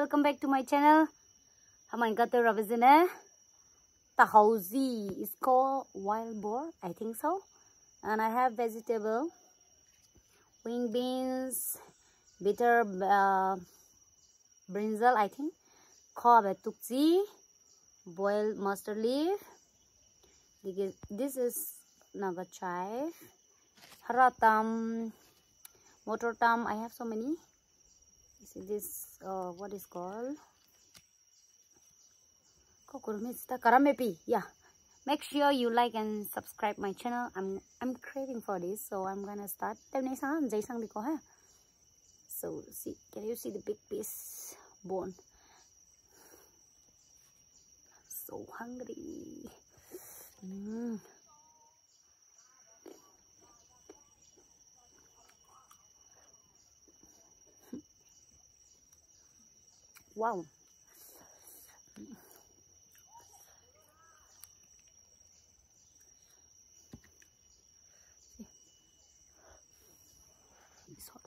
welcome back to my channel. Haman kata ravizine tahouzi is called wild boar, I think so. And I have vegetable, wing beans, bitter brinjal, I think, khabe tukji, boiled mustard leaf. This is naga chive, haratam, motor tam. I have so many. See this what is called karamepi. Yeah, make sure you like and subscribe my channel. I'm craving for this, so I'm gonna start. So see, can you see the big piece bone? So hungry. Wow. It's hot.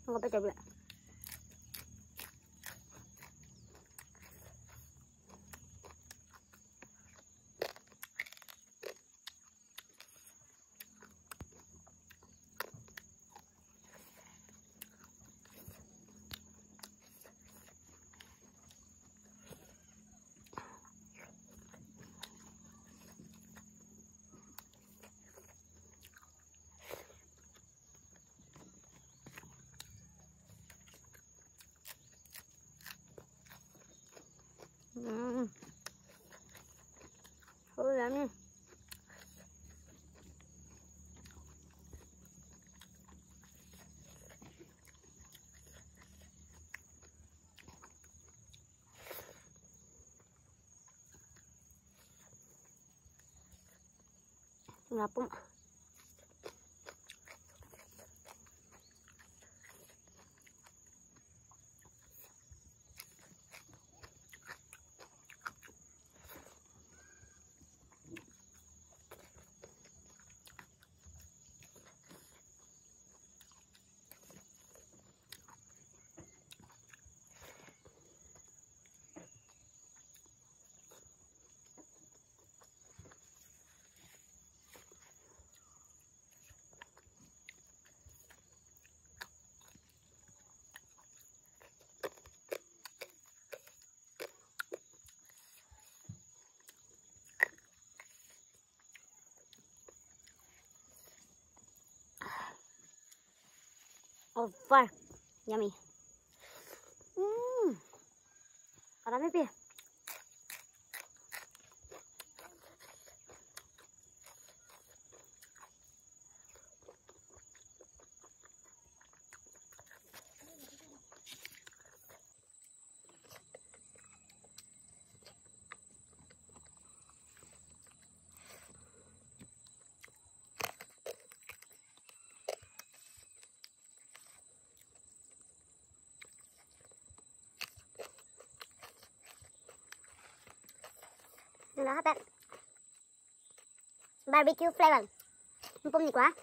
Nggak apa coba. Thôi lắm. Ngapung. Over. Yummy. Marami pa. Đó các bạn, barbecue flavor, pum gì quá.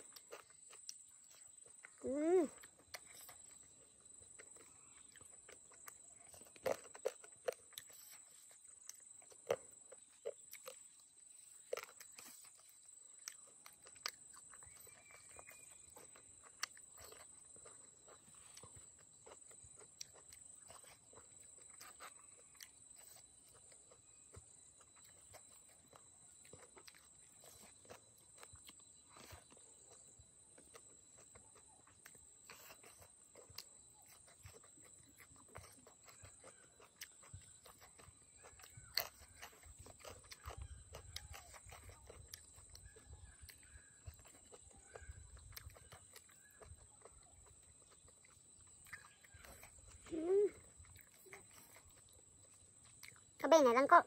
Cái bên này đang có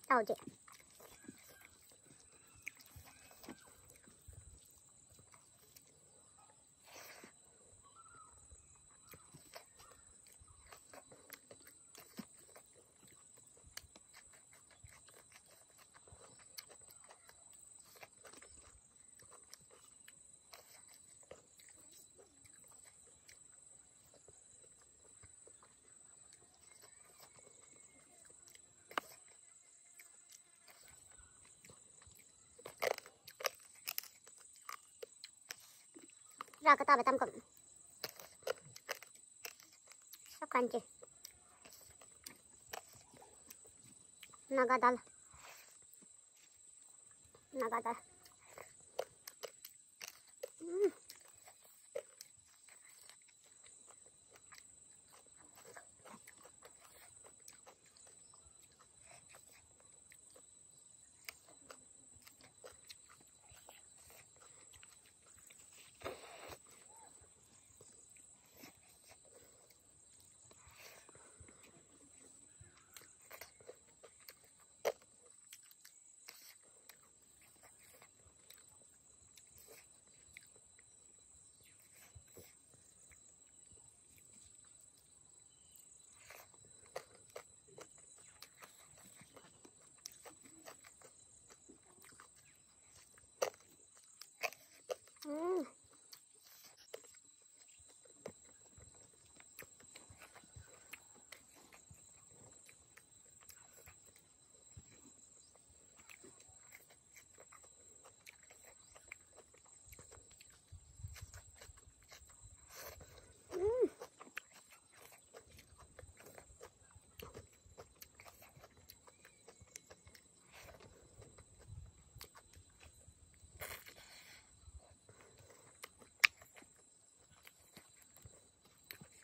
tàu chị. Ra cái tàu phải tăm cộng. Sắp khăn chị. Nagadal. Nagadal.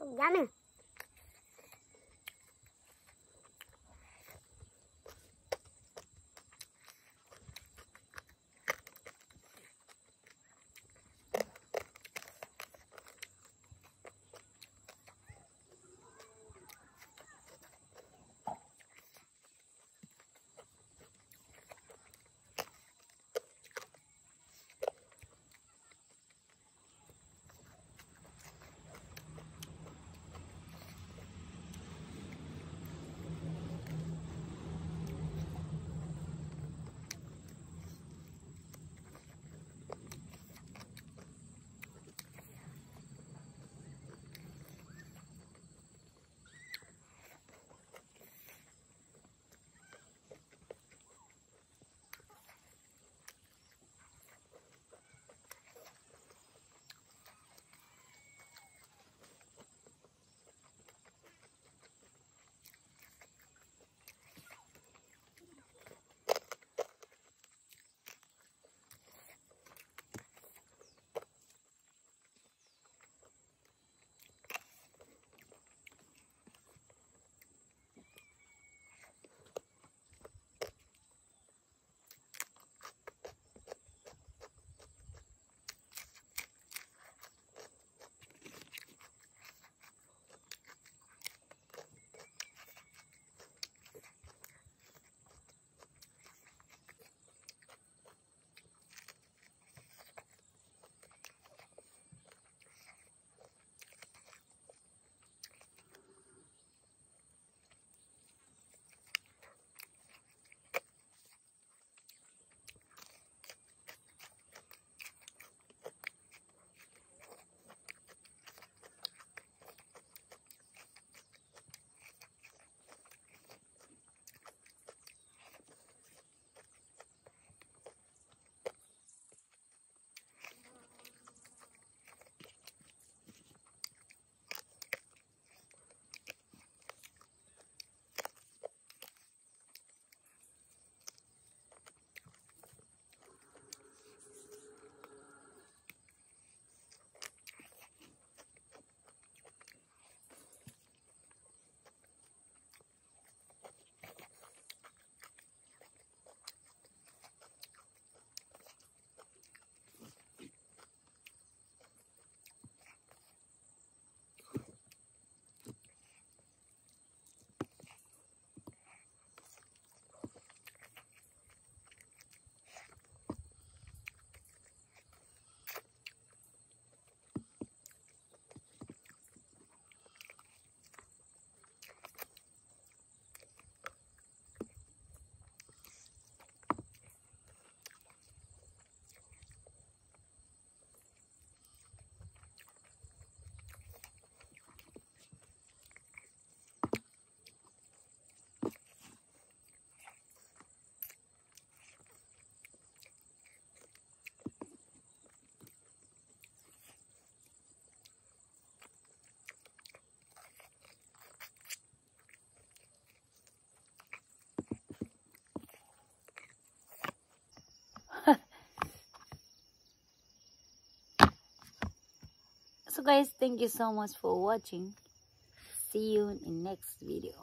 Yummy. guys, thank you so much for watching. See you in next video.